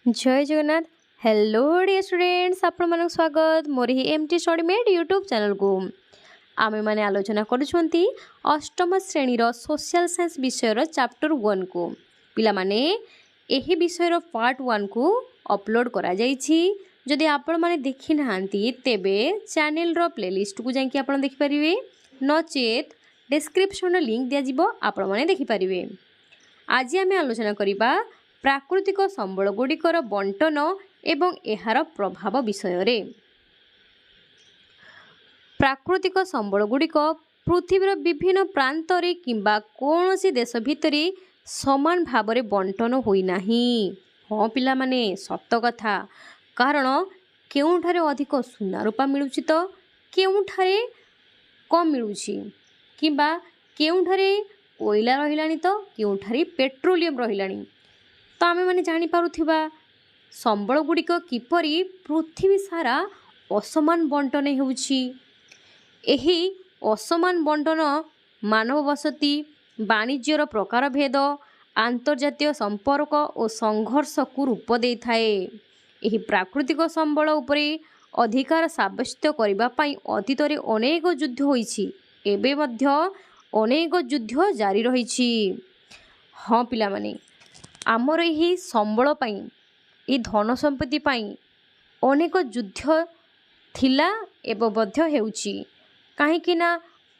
जय Jagannath. Hello dear students, आपण स्वागत मोर ही MT study made YouTube channel को। आमे माने आलोचना करुछंती अष्टम श्रेणी सोशल साइंस विषय चैप्टर 1 को। पिला माने एही विषय पार्ट 1 को अपलोड करा जाईछि। जदि आपण माने देखि नाहंती तेबे चैनल रो प्लेलिस्ट को जांकि आपण देखि परिबे, नचेत डिस्क्रिप्शन लिंक दिया जिवो, आपण माने देखि परिबे। आज आमे आलोचना करिबा प्राकृतिक संबल गुड़िकर बंटन एवं एहार प्रभाव विषय रे। प्राकृतिक संबल गुड़िक पृथ्वीर विभिन्न प्रांत रे किंबा कौनसी देश भितरे समान भाव में बंटन होई नाही। हाँ पिला माने सत कथा, कारण केउठारे अधिक सुना रूपा मिलुछि तो केउठारे कम मिलुछि, किंबा केउठारे कोयला रहिलानी तो केउठारे पेट्रोलियम रहिलानी। तो आमे माने जानी पारुथिबा संबल गुड़िक किपरि पृथ्वी सारा असमान बंटन हेउछि। एही असमान बंटन मानव बसती, वाणिज्यर प्रकार भेद, आंतर्जातीय संपर्क और संघर्ष को रूप दे थाए। एही प्राकृतिक संबल उपरे अधिकार साब्यस्त करिबा पई अतीत रे अनेक युद्ध होईछि, एबे मध्य अनेक युद्ध जारी रहिछि। हाँ पिला माने आमर यही संबल पाई, ये धन संपत्ति पाई अनेक युद्ध थिला एवं मध्य हेउछि। काहेकि ना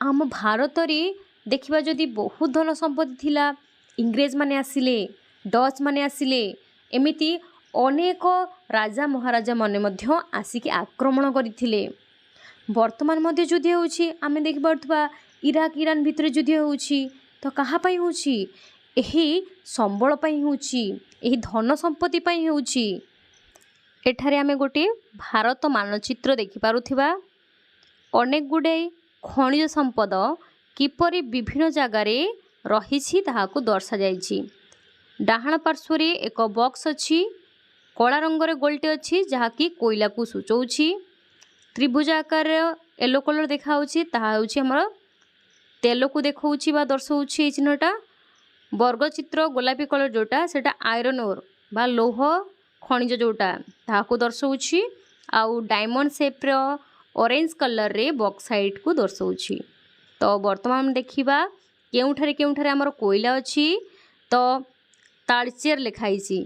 आम भारत रे देखिबा जदि बहुत धन संपत्ति थिला, इंग्रेज माने आसिले, डच माने आसिले, एमिति अनेक राजा महाराजा माने मध्य आसिके आक्रमण करथिले। वर्तमान मध्य युद्ध हेउछि, आमे देखि पारथबा इराक ईरान भितर युद्ध हेउछि, तो कहा पई होछि? एही संबल पई होछि, एही धन संपत्ति पई होछि। एठारे आमे गोटे भारत मानचित्र देखि पारुथिबा, अनेक गुडे खनिज संपद किपरि विभिन्न जगारे रहिछि ताहाकु दर्शा जाइछि। डाहाण पार्श्वरे एक बॉक्स अछि, कला रंगरे गोलटे अछि जहाकि कोयला को सूचौछि। त्रिभुज आकार येलो कलर देखाउछि, ताहा होछि हमर तेल को देखौछि बा दर्शौछि। ए चिन्हटा वर्गचित्र गोलापी कलर जोटा सेटा आयरन ओर बा लौह खनिज जोटा ताहाकु दर्शौछि। आउ डायमंड शेप रो ऑरेंज कलर रे बॉक्साइट को दर्शौछि। तो वर्तमान देखिबा केउठारे हमर कोयला अछि, तो तालचेर लिखाइछि।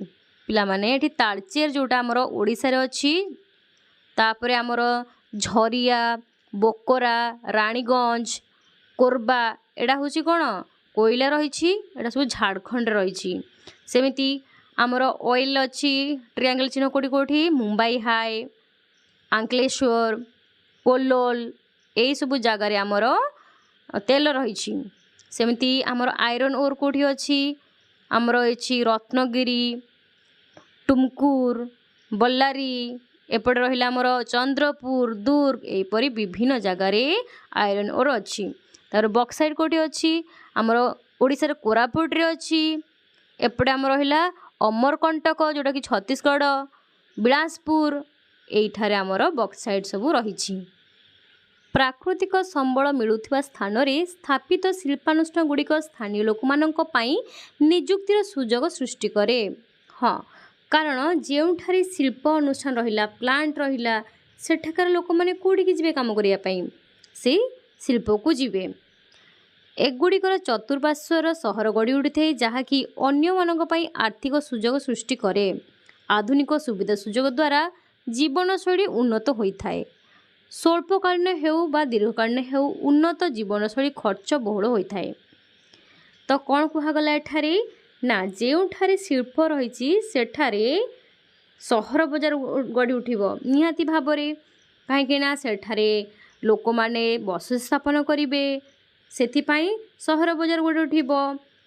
पिला माने एठी तालचेर जोटा हमर ओडिसा रे अछि, तापरे हमर झरिया, बोकरा, रानीगंज, कोरबा एडा होछि कोन कोयला रहिछि। एडा सब झारखंड रहिछि। सेमिति हमर ऑयल अछि, ट्रायंगल चिन्ह कोठी कोठी मुंबई हाई, अंकलेश्वर, कोलोल, एई सब जगह रे हमर तेल रहिछि। सेमिति हमर आयरन ओर कोठी अछि, हमर अछि रत्नगिरी, टुमकुर, बल्लारी, एपटे रहिला हमर चंद्रपुर, दुर्ग, एपरि विभिन्न जगह रे आयरन ओर अछि। तार बॉक्साइट कोठी अछि, हमर ओडिसा रे कोरापुट रे अछि। एपटे हमर रहिला अमरकंटक जोटा कि छत्तीसगढ़, बिलासपुर, एइठारे हमर बॉक्साइट सब रहिछि। प्राकृतिक संबल मिलुथिबा स्थान रे स्थापित शिल्पानुष्ठान गुड़िक स्थानीय लोकमानंक पई नियुक्तिर सुजोग सृष्टि करे। हाँ, कारण जेउठारे शिल्प अनुष्ठान रहिला, प्लांट रहिला, सेठाकार लोक माने कोडी कि जिवे काम करिया पई, से शिल्प को जिवे। एगुड़िकर चतुर्पार्श्वर सहर गढ़ी उठिथे, जहाँकि अन्य मानक पई आर्थिक सुजोग सृष्टि करे। आधुनिक सुविधा सुजोग द्वारा जीवनशैली उन्नत होइथाए। स्वल्पकालीन हेउ बा दीर्घकालीन हेउ उन्नत जीवनशैली खर्च बहुल होइथाए। तो कौन कुहागला एठारे ना, जेउठारे शिल्प रहिछि सेठारे सहर बजार गढ़ी उठिबो निहाती भाबरे। काहेकि ना सेठारे लोक माने बसति स्थापन करिवे, सेथिपाई सहर बजार गढ़ी उठिबो।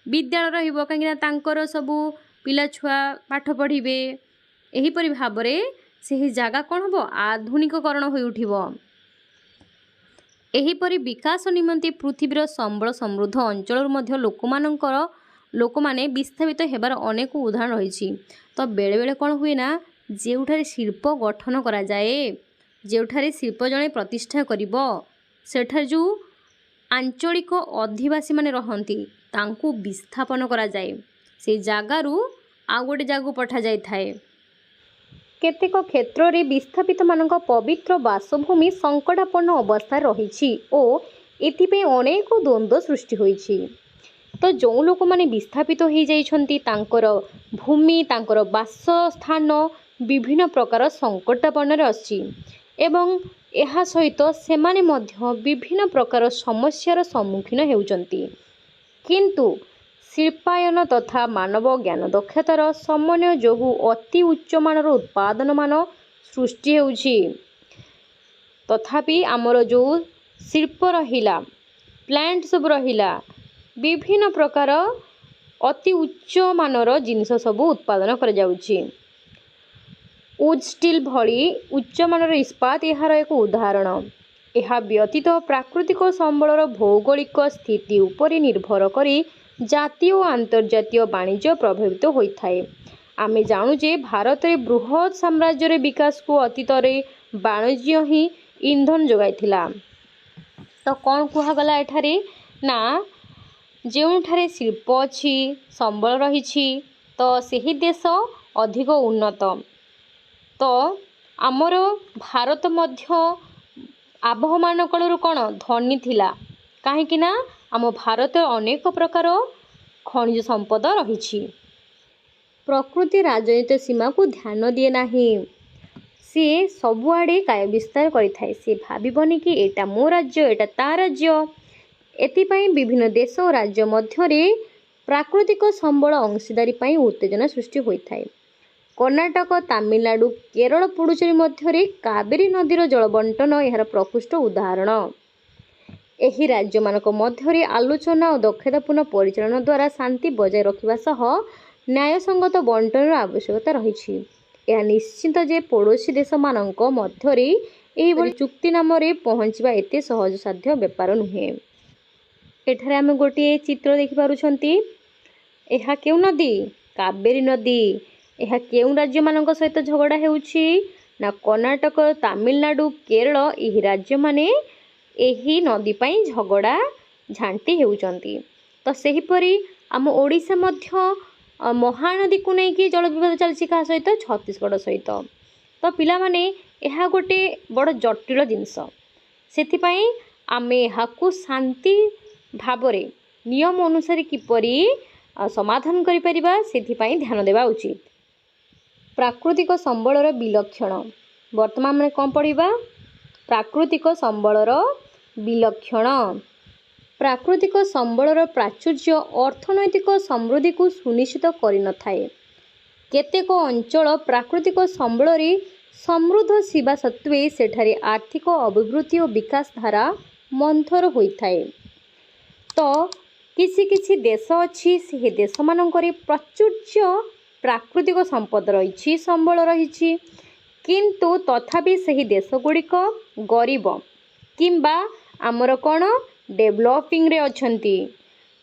विद्यालय रहिबो, काहेकि ना तांकर सबु पिला छुआ पाठ पढ़िबे। एहीपरि भाबरे सेही जागा कोन हबो आधुनिककरण होई उठिबो। एहीपरि विकास निमंते पृथ्वीर संबल समृद्ध अंचल मध्य लोकमाने विस्थापित हेबार अनेक उदाहरण रहिछि। तो बेले बेले कोन हुए ना, जेउठारे शिल्प गठन करा जाए, जेउठारे शिल्प जणे प्रतिष्ठा करिबो, सेठारे जो आंचलिक अधिवासी माने रहंती तांकु विस्थापन करा जाए। से जागारू आ गोटे जागु पठा जाय थाए। କେତେକ କ୍ଷେତ୍ରରେ ବିସ୍ଥାପିତମାନଙ୍କ ପବିତ୍ର ବାସଭୂମି ସଙ୍କଟାପନ୍ନ ଅବସ୍ଥାରେ ରହିଛି ଓ ଏଥିପାଇଁ ଅନେକ ଦ୍ୱନ୍ଦ୍ୱ ସୃଷ୍ଟି ହୋଇଛି। ତ ଯେଉଁ ଲୋକମାନେ ବିସ୍ଥାପିତ ହୋଇଯାଇଛନ୍ତି ତାଙ୍କର ଭୂମି ତାଙ୍କର ବାସସ୍ଥାନ ବିଭିନ୍ନ ପ୍ରକାର ସଙ୍କଟାପନ୍ନରେ ଅଛି ଏବଂ ଏହା ସହିତ ସେମାନେ ମଧ୍ୟ ବିଭିନ୍ନ ପ୍ରକାର ସମସ୍ୟାର ସମ୍ମୁଖୀନ ହେଉଛନ୍ତି। କିନ୍ତୁ ଶିଳ୍ପାୟନ ତଥା ମାନବ ଜ୍ଞାନ ଦକ୍ଷତାର ସମନ୍ୱୟ ଯୋଗୁଁ ଅତି ଉଚ୍ଚମାନର ଉତ୍ପାଦନମାନ ସୃଷ୍ଟି ହେଉଛି। ତଥାପି ଆମର ଯେଉଁ ଶିଳ୍ପ ରହିଲା ପ୍ଲାଣ୍ଟ ସବୁ ରହିଲା ବିଭିନ୍ନ ପ୍ରକାର ଅତି ଉଚ୍ଚମାନର ଜିନିଷ ସବୁ ଉତ୍ପାଦନ କରାଯାଉଛି। ଉଡ୍ ଷ୍ଟିଲ୍ ଭଳି ଉଚ୍ଚମାନର ଇସ୍ପାତ ଏହାର ଏକ ଉଦାହରଣ। ଏହା ବ୍ୟତୀତ ପ୍ରାକୃତିକ ସମ୍ବଳର ଭୌଗୋଳିକ ସ୍ଥିତି ଉପରେ ନିର୍ଭର କରି ଜାତୀୟ ଓ ଆନ୍ତର୍ଜାତୀୟ ବାଣିଜ୍ୟ ପ୍ରଭାବିତ ହୋଇଥାଏ। ଆମେ ଜାଣୁ ଯେ ଭାରତରେ ବୃହତ୍ ସାମ୍ରାଜ୍ୟର ବିକାଶକୁ ଅତୀତରେ ବାଣିଜ୍ୟ ହିଁ ଇନ୍ଧନ ଯୋଗାଇଥିଲା। ତ କ'ଣ କୁହାଗଲା ଏଠାରେ ନା ଯେଉଁଠାରେ ଶିଳ୍ପ ଅଛି ସମ୍ବଳ ରହିଛି ତ ସେହି ଦେଶ ଅଧିକ ଉନ୍ନତ। ତ ଆମର ଭାରତ ମଧ୍ୟ ଆବହମାନ କାଳରୁ କ'ଣ ଧନୀ ଥିଲା କାହିଁକି ନା ଆମ ଭାରତରେ ଅନେକ ପ୍ରକାର ଖଣିଜ ସମ୍ପଦ ରହିଛି। ପ୍ରକୃତି ରାଜନୀତି ସୀମାକୁ ଧ୍ୟାନ ଦିଏ ନାହିଁ। ସିଏ ସବୁଆଡ଼େ କାୟ ବିସ୍ତାର କରିଥାଏ। ସେ ଭାବିବନି କି ଏଇଟା ମୋ ରାଜ୍ୟ ଏଇଟା ତା ରାଜ୍ୟ। ଏଥିପାଇଁ ବିଭିନ୍ନ ଦେଶ ଓ ରାଜ୍ୟ ମଧ୍ୟରେ ପ୍ରାକୃତିକ ସମ୍ବଳ ଅଂଶୀଦାରୀ ପାଇଁ ଉତ୍ତେଜନା ସୃଷ୍ଟି ହୋଇଥାଏ। କର୍ଣ୍ଣାଟକ ତାମିଲନାଡୁ କେରଳ ପୁଡୁଚେରୀ ମଧ୍ୟରେ କାବେରୀ ନଦୀର ଜଳ ବଣ୍ଟନ ଏହାର ପ୍ରକୃଷ୍ଟ ଉଦାହରଣ। ଏହି ରାଜ୍ୟମାନଙ୍କ ମଧ୍ୟରେ ଆଲୋଚନା ଓ ଦକ୍ଷତାପୂର୍ଣ୍ଣ ପରିଚାଳନା ଦ୍ୱାରା ଶାନ୍ତି ବଜାୟ ରଖିବା ସହ ନ୍ୟାୟସଙ୍ଗତ ବଣ୍ଟନର ଆବଶ୍ୟକତା ରହିଛି। ଏହା ନିଶ୍ଚିତ ଯେ ପଡ଼ୋଶୀ ଦେଶମାନଙ୍କ ମଧ୍ୟରେ ଏହିଭଳି ଚୁକ୍ତି ନାମରେ ପହଞ୍ଚିବା ଏତେ ସହଜସାଧ୍ୟ ବେପାର ନୁହେଁ। ଏଠାରେ ଆମେ ଗୋଟିଏ ଚିତ୍ର ଦେଖିପାରୁଛନ୍ତି। ଏହା କେଉଁ ନଦୀ? କାବେରୀ ନଦୀ। ଏହା କେଉଁ ରାଜ୍ୟମାନଙ୍କ ସହିତ ଝଗଡ଼ା ହେଉଛି ନା କର୍ଣ୍ଣାଟକ ତାମିଲନାଡୁ କେରଳ ଏହି ରାଜ୍ୟମାନେ ଏହି ନଦୀ ପାଇଁ ଝଗଡ଼ା ଝାଣ୍ଟି ହେଉଛନ୍ତି। ତ ସେହିପରି ଆମ ଓଡ଼ିଶା ମଧ୍ୟ ମହାନଦୀକୁ ନେଇକି ଜଳ ବିବାଦ ଚାଲିଛି କାହା ସହିତ? ଛତିଶଗଡ଼ ସହିତ। ତ ପିଲାମାନେ ଏହା ଗୋଟେ ବଡ଼ ଜଟିଳ ଜିନିଷ। ସେଥିପାଇଁ ଆମେ ଏହାକୁ ଶାନ୍ତି ଭାବରେ ନିୟମ ଅନୁସାରେ କିପରି ସମାଧାନ କରିପାରିବା ସେଥିପାଇଁ ଧ୍ୟାନ ଦେବା ଉଚିତ। ପ୍ରାକୃତିକ ସମ୍ବଳର ବିଲକ୍ଷଣ। ବର୍ତ୍ତମାନ ଆମେ କ'ଣ ପଢ଼ିବା? ପ୍ରାକୃତିକ ସମ୍ବଳର ବିଲକ୍ଷଣ। ପ୍ରାକୃତିକ ସମ୍ବଳର ପ୍ରାଚୁର୍ଯ୍ୟ ଅର୍ଥନୈତିକ ସମୃଦ୍ଧିକୁ ସୁନିଶ୍ଚିତ କରିନଥାଏ। କେତେକ ଅଞ୍ଚଳ ପ୍ରାକୃତିକ ସମ୍ବଳରେ ସମୃଦ୍ଧ ଥିବା ସତ୍ତ୍ୱେ ସେଠାରେ ଆର୍ଥିକ ଅଭିବୃଦ୍ଧି ଓ ବିକାଶ ଧାରା ମନ୍ଥର ହୋଇଥାଏ। ତ କିଛି କିଛି ଦେଶ ଅଛି ସେହି ଦେଶମାନଙ୍କରେ ପ୍ରଚୁର୍ଯ୍ୟ ପ୍ରାକୃତିକ ସମ୍ପଦ ରହିଛି ସମ୍ବଳ ରହିଛି କିନ୍ତୁ ତଥାପି ସେହି ଦେଶଗୁଡ଼ିକ ଗରିବ କିମ୍ବା ଆମର କ'ଣ ଡେଭଲପିଂରେ ଅଛନ୍ତି।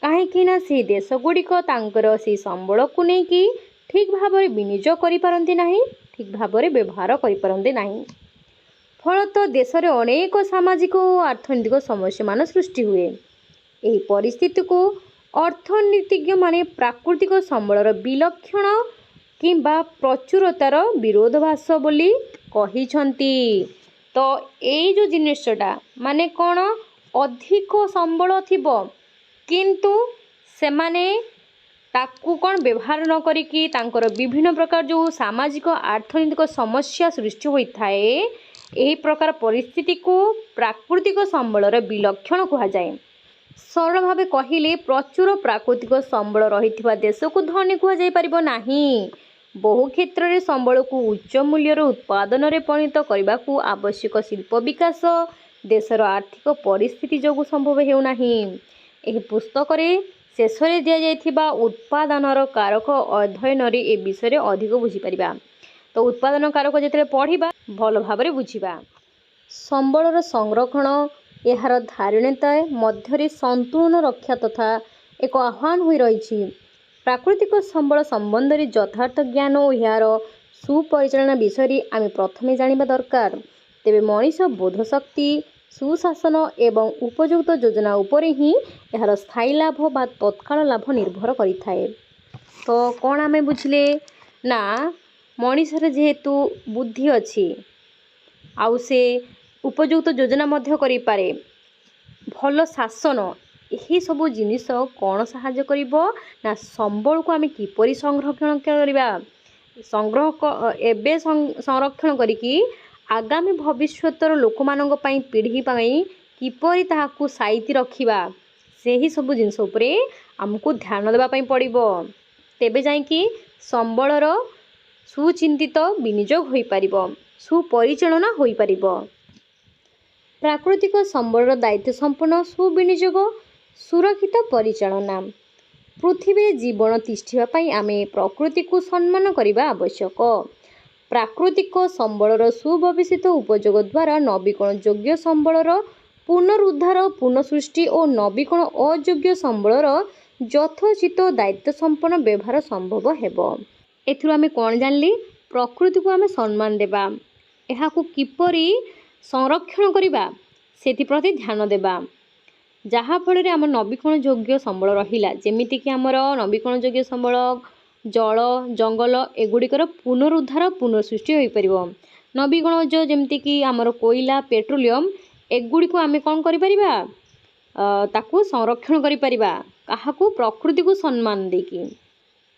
କାହିଁକି ନା ସେହି ଦେଶଗୁଡ଼ିକ ତାଙ୍କର ସେହି ସମ୍ବଳକୁ ନେଇକି ଠିକ୍ ଭାବରେ ବିନିଯୋଗ କରିପାରନ୍ତି ନାହିଁ ଠିକ୍ ଭାବରେ ବ୍ୟବହାର କରିପାରନ୍ତି ନାହିଁ। ଫଳତଃ ଦେଶରେ ଅନେକ ସାମାଜିକ ଓ ଅର୍ଥନୈତିକ ସମସ୍ୟାମାନ ସୃଷ୍ଟି ହୁଏ। ଏହି ପରିସ୍ଥିତିକୁ ଅର୍ଥନୀତିଜ୍ଞମାନେ ପ୍ରାକୃତିକ ସମ୍ବଳର ବିଲକ୍ଷଣ କିମ୍ବା ପ୍ରଚୁରତାର ବିରୋଧାଭାସ ବୋଲି କହିଛନ୍ତି। ତ ଏଇ ଯେଉଁ ଜିନିଷଟା ମାନେ କ'ଣ ଅଧିକ ସମ୍ବଳ ଥିବ କିନ୍ତୁ ସେମାନେ ତାକୁ କ'ଣ ବ୍ୟବହାର ନ କରିକି ତାଙ୍କର ବିଭିନ୍ନ ପ୍ରକାର ଯେଉଁ ସାମାଜିକ ଅର୍ଥନୈତିକ ସମସ୍ୟା ସୃଷ୍ଟି ହୋଇଥାଏ ଏହି ପ୍ରକାର ପରିସ୍ଥିତିକୁ ପ୍ରାକୃତିକ ସମ୍ବଳର ବିଲକ୍ଷଣ କୁହାଯାଏ। ସରଳ ଭାବେ କହିଲେ ପ୍ରଚୁର ପ୍ରାକୃତିକ ସମ୍ବଳ ରହିଥିବା ଦେଶକୁ ଧନୀ କୁହାଯାଇପାରିବ ନାହିଁ। ବହୁ କ୍ଷେତ୍ରରେ ସମ୍ବଳକୁ ଉଚ୍ଚ ମୂଲ୍ୟର ଉତ୍ପାଦନରେ ପରିଣତ କରିବାକୁ ଆବଶ୍ୟକ ଶିଳ୍ପ ବିକାଶ ଦେଶର ଆର୍ଥିକ ପରିସ୍ଥିତି ଯୋଗୁଁ ସମ୍ଭବ ହେଉନାହିଁ। ଏହି ପୁସ୍ତକରେ ଶେଷରେ ଦିଆଯାଇଥିବା ଉତ୍ପାଦନର କାରକ ଅଧ୍ୟୟନରେ ଏ ବିଷୟରେ ଅଧିକ ବୁଝିପାରିବା। ତ ଉତ୍ପାଦନ କାରକ ଯେତେବେଳେ ପଢ଼ିବା ଭଲ ଭାବରେ ବୁଝିବା। ସମ୍ବଳର ସଂରକ୍ଷଣ ଏହାର ଧାରଣୀତା ମଧ୍ୟରେ ସନ୍ତୁଳନ ରକ୍ଷା ତଥା ଏକ ଆହ୍ୱାନ ହୋଇ ରହିଛି। ପ୍ରାକୃତିକ ସମ୍ବଳ ସମ୍ବନ୍ଧରେ ଯଥାର୍ଥ ଜ୍ଞାନ ଓ ଏହାର ସୁପରିଚାଳନା ବିଷୟରେ ଆମେ ପ୍ରଥମେ ଜାଣିବା ଦରକାର। ତେବେ ମଣିଷ ବୋଧଶକ୍ତି ସୁଶାସନ ଏବଂ ଉପଯୁକ୍ତ ଯୋଜନା ଉପରେ ହିଁ ଏହାର ସ୍ଥାୟୀ ଲାଭ ବା ତତ୍କାଳ ଲାଭ ନିର୍ଭର କରିଥାଏ। ତ କ'ଣ ଆମେ ବୁଝିଲେ ନା ମଣିଷର ଯେହେତୁ ବୁଦ୍ଧି ଅଛି ଆଉ ସେ ଉପଯୁକ୍ତ ଯୋଜନା ମଧ୍ୟ କରିପାରେ, ଭଲ ଶାସନ, ଏହି ସବୁ ଜିନିଷ କ'ଣ ସାହାଯ୍ୟ କରିବ ନା ସମ୍ବଳକୁ ଆମେ କିପରି ସଂରକ୍ଷଣ କରିବା, ଏବେ ସଂରକ୍ଷଣ କରିକି ଆଗାମୀ ଭବିଷ୍ୟତର ଲୋକମାନଙ୍କ ପାଇଁ, ପିଢ଼ି ପାଇଁ କିପରି ତାହାକୁ ସାଇତି ରଖିବା, ସେହି ସବୁ ଜିନିଷ ଉପରେ ଆମକୁ ଧ୍ୟାନ ଦେବା ପାଇଁ ପଡ଼ିବ। ତେବେ ଯାଇକି ସମ୍ବଳର ସୁଚିନ୍ତିତ ବିନିଯୋଗ ହୋଇପାରିବ, ସୁପରିଚାଳନା ହୋଇପାରିବ। ପ୍ରାକୃତିକ ସମ୍ବଳର ଦାୟିତ୍ୱ ସମ୍ପନ୍ନ ସୁବିନିଯୋଗ, ସୁରକ୍ଷିତ ପରିଚାଳନା। ପୃଥିବୀରେ ଜୀବନ ତିଷ୍ଠିବା ପାଇଁ ଆମେ ପ୍ରକୃତିକୁ ସମ୍ମାନ କରିବା ଆବଶ୍ୟକ। ପ୍ରାକୃତିକ ସମ୍ବଳର ସୁବ୍ୟବସ୍ଥିତ ଉପଯୋଗ ଦ୍ୱାରା ନବୀକରଣ ଯୋଗ୍ୟ ସମ୍ବଳର ପୁନରୁଦ୍ଧାର, ପୁନଃସୃଷ୍ଟି ଓ ନବୀକରଣ ଅଯୋଗ୍ୟ ସମ୍ବଳର ଯଥୋଚିତ ଦାୟିତ୍ୱ ସମ୍ପନ୍ନ ବ୍ୟବହାର ସମ୍ଭବ ହେବ। ଏଥିରୁ ଆମେ କ'ଣ ଜାଣିଲେ? ପ୍ରକୃତିକୁ ଆମେ ସମ୍ମାନ ଦେବା, ଏହାକୁ କିପରି ସଂରକ୍ଷଣ କରିବା ସେଥିପ୍ରତି ଧ୍ୟାନ ଦେବା, ଯାହାଫଳରେ ଆମ ନବୀକରଣ ଯୋଗ୍ୟ ସମ୍ବଳ ରହିଲା। ଯେମିତିକି ଆମର ନବୀକରଣ ଯୋଗ୍ୟ ସମ୍ବଳ ଜଳ, ଜଙ୍ଗଲ, ଏଗୁଡ଼ିକର ପୁନରୁଦ୍ଧାର, ପୁନଃସୃଷ୍ଟି ହୋଇପାରିବ। ନବୀକରଣ ଯେମିତିକି ଆମର କୋଇଲା, ପେଟ୍ରୋଲିୟମ, ଏଗୁଡ଼ିକୁ ଆମେ କ'ଣ କରିପାରିବା? ତାକୁ ସଂରକ୍ଷଣ କରିପାରିବା। କାହାକୁ? ପ୍ରକୃତିକୁ ସମ୍ମାନ ଦେଇକି।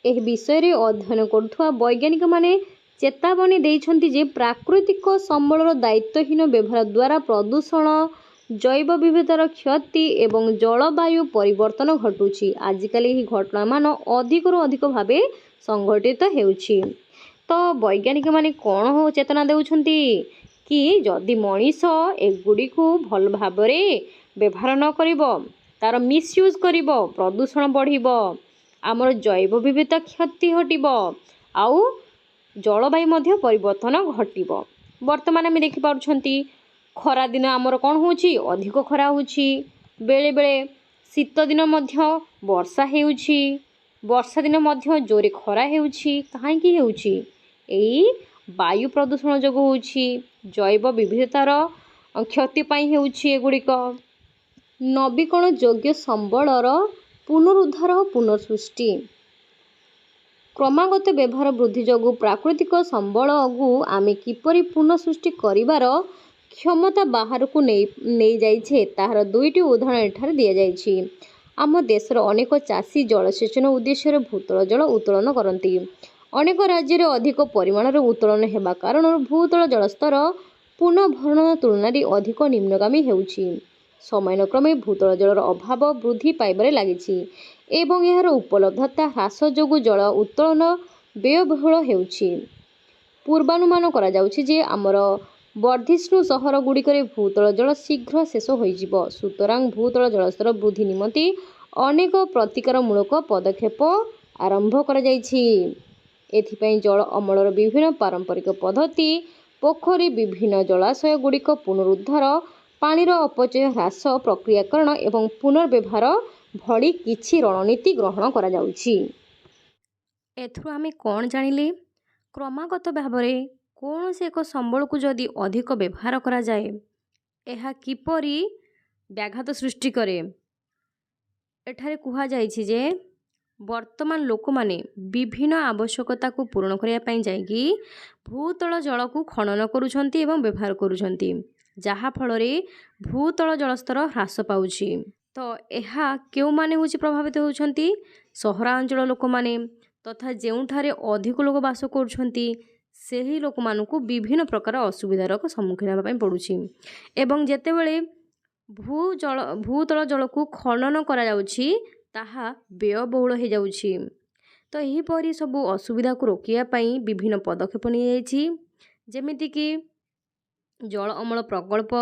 ଏହି ବିଷୟରେ ଅଧ୍ୟୟନ କରୁଥିବା ବୈଜ୍ଞାନିକମାନେ ଚେତାବନୀ ଦେଇଛନ୍ତି ଯେ ପ୍ରାକୃତିକ ସମ୍ବଳର ଦାୟିତ୍ୱହୀନ ବ୍ୟବହାର ଦ୍ୱାରା ପ୍ରଦୂଷଣ, ଜୈବ ବିବିଧତାର କ୍ଷତି ଏବଂ ଜଳବାୟୁ ପରିବର୍ତ୍ତନ ଘଟୁଛି। ଆଜିକାଲି ଏହି ଘଟଣାମାନ ଅଧିକରୁ ଅଧିକ ଭାବେ ସଂଘଟିତ ହେଉଛି। ତ ବୈଜ୍ଞାନିକମାନେ କ'ଣ ଚେତନା ଦେଉଛନ୍ତି କି ଯଦି ମଣିଷ ଏଗୁଡ଼ିକୁ ଭଲ ଭାବରେ ବ୍ୟବହାର ନ କରିବ, ତା'ର ମିସ୍ୟୁଜ୍ କରିବ, ପ୍ରଦୂଷଣ ବଢ଼ିବ, ଆମର ଜୈବ ବିବିଧତା କ୍ଷତି ଘଟିବ ଆଉ ଜଳବାୟୁ ମଧ୍ୟ ପରିବର୍ତ୍ତନ ଘଟିବ। ବର୍ତ୍ତମାନ ଆମେ ଦେଖିପାରୁଛନ୍ତି ଖରାଦିନ ଆମର କ'ଣ ହେଉଛି? ଅଧିକ ଖରା ହେଉଛି, ବେଳେବେଳେ ଶୀତ ଦିନ ମଧ୍ୟ ବର୍ଷା ହେଉଛି, ବର୍ଷା ଦିନ ମଧ୍ୟ ଜୋରେ ଖରା ହେଉଛି। କାହିଁକି ହେଉଛି? ଏଇ ବାୟୁ ପ୍ରଦୂଷଣ ଯୋଗୁଁ ହେଉଛି, ଜୈବ ବିବିଧତାର କ୍ଷତି ପାଇଁ ହେଉଛି ଏଗୁଡ଼ିକ। ନବୀକରଣ ଯୋଗ୍ୟ ସମ୍ବଳର ପୁନରୁଦ୍ଧାର ଓ ପୁନଃସୃଷ୍ଟି। କ୍ରମାଗତ ବ୍ୟବହାର ବୃଦ୍ଧି ଯୋଗୁଁ ପ୍ରାକୃତିକ ସମ୍ବଳକୁ ଆମେ କିପରି ପୁନଃସୃଷ୍ଟି କରିବାର କ୍ଷମତା ବାହାରକୁ ନେଇଯାଇଛି ତାହାର ଦୁଇଟି ଉଦାହରଣ ଏଠାରେ ଦିଆଯାଇଛି। ଆମ ଦେଶର ଅନେକ ଚାଷୀ ଜଳସେଚନ ଉଦ୍ଦେଶ୍ୟରେ ଭୂତଳ ଜଳ ଉତ୍ତୋଳନ କରନ୍ତି। ଅନେକ ରାଜ୍ୟରେ ଅଧିକ ପରିମାଣରେ ଉତ୍ତୋଳନ ହେବା କାରଣରୁ ଭୂତଳ ଜଳସ୍ତର ପୁନଃଭରଣ ତୁଳନାରେ ଅଧିକ ନିମ୍ନଗାମୀ ହେଉଛି। ସମୟାନୁକ୍ରମେ ଭୂତଳ ଜଳର ଅଭାବ ବୃଦ୍ଧି ପାଇବାରେ ଲାଗିଛି ଏବଂ ଏହାର ଉପଲବ୍ଧତା ହ୍ରାସ ଯୋଗୁଁ ଜଳ ଉତ୍ତୋଳନ ବ୍ୟୟବହୁଳ ହେଉଛି। ପୂର୍ବାନୁମାନ କରାଯାଉଛି ଯେ ଆମର ବର୍ଦ୍ଧିଷ୍ଣୁ ସହରଗୁଡ଼ିକରେ ଭୂତଳ ଜଳ ଶୀଘ୍ର ଶେଷ ହୋଇଯିବ। ସୁତରାଂ ଭୂତଳ ଜଳସ୍ତର ବୃଦ୍ଧି ନିମନ୍ତେ ଅନେକ ପ୍ରତିକାରମୂଳକ ପଦକ୍ଷେପ ଆରମ୍ଭ କରାଯାଇଛି। ଏଥିପାଇଁ ଜଳ ଅମଳର ବିଭିନ୍ନ ପାରମ୍ପରିକ ପଦ୍ଧତି, ପୋଖରୀ, ବିଭିନ୍ନ ଜଳାଶୟଗୁଡ଼ିକ ପୁନରୁଦ୍ଧାର, ପାଣିର ଅପଚୟ ହ୍ରାସ, ପ୍ରକ୍ରିୟାକରଣ ଏବଂ ପୁନର୍ବ୍ୟବହାର ଭଳି କିଛି ରଣନୀତି ଗ୍ରହଣ କରାଯାଉଛି। ଏଥିରୁ ଆମେ କ'ଣ ଜାଣିଲେ? କ୍ରମାଗତ ଭାବରେ କୌଣସି ଏକ ସମ୍ବଳକୁ ଯଦି ଅଧିକ ବ୍ୟବହାର କରାଯାଏ, ଏହା କିପରି ବ୍ୟାଘାତ ସୃଷ୍ଟି କରେ। ଏଠାରେ କୁହାଯାଇଛି ଯେ ବର୍ତ୍ତମାନ ଲୋକମାନେ ବିଭିନ୍ନ ଆବଶ୍ୟକତାକୁ ପୂରଣ କରିବା ପାଇଁ ଯାଇକି ଭୂତଳ ଜଳକୁ ଖନନ କରୁଛନ୍ତି ଏବଂ ବ୍ୟବହାର କରୁଛନ୍ତି, ଯାହାଫଳରେ ଭୂତଳ ଜଳସ୍ତର ହ୍ରାସ ପାଉଛି। ତ ଏହା କେଉଁମାନେ ପ୍ରଭାବିତ ହେଉଛନ୍ତି? ସହରାଞ୍ଚଳ ଲୋକମାନେ ତଥା ଯେଉଁଠାରେ ଅଧିକ ଲୋକ ବାସ କରୁଛନ୍ତି ସେହି ଲୋକମାନଙ୍କୁ ବିଭିନ୍ନ ପ୍ରକାର ଅସୁବିଧାର ସମ୍ମୁଖୀନ ହେବା ପାଇଁ ପଡ଼ୁଛି। ଏବଂ ଯେତେବେଳେ ଭୂତଳ ଜଳକୁ ଖନନ କରାଯାଉଛି ତାହା ବ୍ୟୟବହୁଳ ହୋଇଯାଉଛି। ତ ଏହିପରି ସବୁ ଅସୁବିଧାକୁ ରୋକିବା ପାଇଁ ବିଭିନ୍ନ ପଦକ୍ଷେପ ନିଆଯାଇଛି। ଯେମିତିକି ଜଳ ଅମଳ ପ୍ରକଳ୍ପ,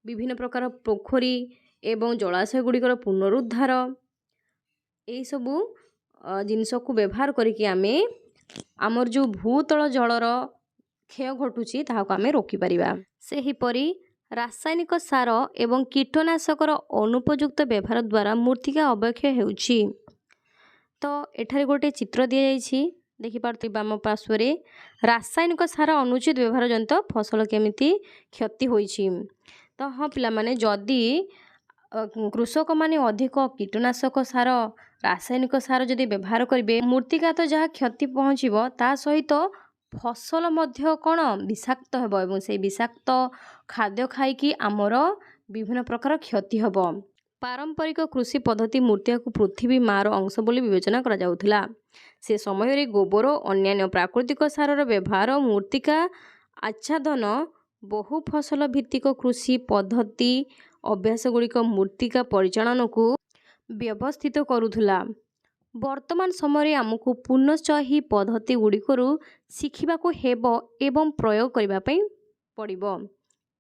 ବିଭିନ୍ନ ପ୍ରକାର ପୋଖରୀ ଏବଂ ଜଳାଶୟ ଗୁଡ଼ିକର ପୁନରୁଦ୍ଧାର, ଏହିସବୁ ଜିନିଷକୁ ବ୍ୟବହାର କରିକି ଆମେ ଆମର ଯେଉଁ ଭୂତଳ ଜଳର କ୍ଷୟ ଘଟୁଛି ତାହାକୁ ଆମେ ରୋକିପାରିବା। ସେହିପରି ରାସାୟନିକ ସାର ଏବଂ କୀଟନାଶକର ଅନୁପଯୁକ୍ତ ବ୍ୟବହାର ଦ୍ୱାରା ମୃତ୍ତିକା ଅବକ୍ଷୟ ହେଉଛି। ତ ଏଠାରେ ଗୋଟେ ଚିତ୍ର ଦିଆଯାଇଛି, ଦେଖିପାରୁଥିବେ ବାମ ପାର୍ଶ୍ୱରେ ରାସାୟନିକ ସାର ଅନୁଚିତ ବ୍ୟବହାର ଜନିତ ଫସଲ କେମିତି କ୍ଷତି ହୋଇଛି। ତ ହଁ ପିଲାମାନେ, ଯଦି କୃଷକମାନେ ଅଧିକ କୀଟନାଶକ ସାର, ରାସାୟନିକ ସାର ଯଦି ବ୍ୟବହାର କରିବେ, ମୃତ୍ତିକା ତ ଯାହା କ୍ଷତି ପହଞ୍ଚିବ ତା ସହିତ ଫସଲ ମଧ୍ୟ କ'ଣ ବିଷାକ୍ତ ହେବ ଏବଂ ସେଇ ବିଷାକ୍ତ ଖାଦ୍ୟ ଖାଇକି ଆମର ବିଭିନ୍ନ ପ୍ରକାର କ୍ଷତି ହେବ। ପାରମ୍ପରିକ କୃଷି ପଦ୍ଧତି ମୂର୍ତ୍ତିକାକୁ ପୃଥିବୀ ମାର ଅଂଶ ବୋଲି ବିବେଚନା କରାଯାଉଥିଲା। ସେ ସମୟରେ ଗୋବର ଓ ଅନ୍ୟାନ୍ୟ ପ୍ରାକୃତିକ ସାରର ବ୍ୟବହାର ମୂର୍ତ୍ତିକା ଆଚ୍ଛାଦନ ବହୁ ଫସଲ ଭିତ୍ତିକ କୃଷି ପଦ୍ଧତି ଅଭ୍ୟାସ ଗୁଡ଼ିକ ମୂର୍ତ୍ତିକା ପରିଚାଳନାକୁ ବ୍ୟବସ୍ଥିତ କରୁଥିଲା। ବର୍ତ୍ତମାନ ସମୟରେ ଆମକୁ ପୁନଶ୍ଚ ଏହି ପଦ୍ଧତି ଗୁଡ଼ିକରୁ ଶିଖିବାକୁ ହେବ ଏବଂ ପ୍ରୟୋଗ କରିବା ପାଇଁ ପଡ଼ିବ।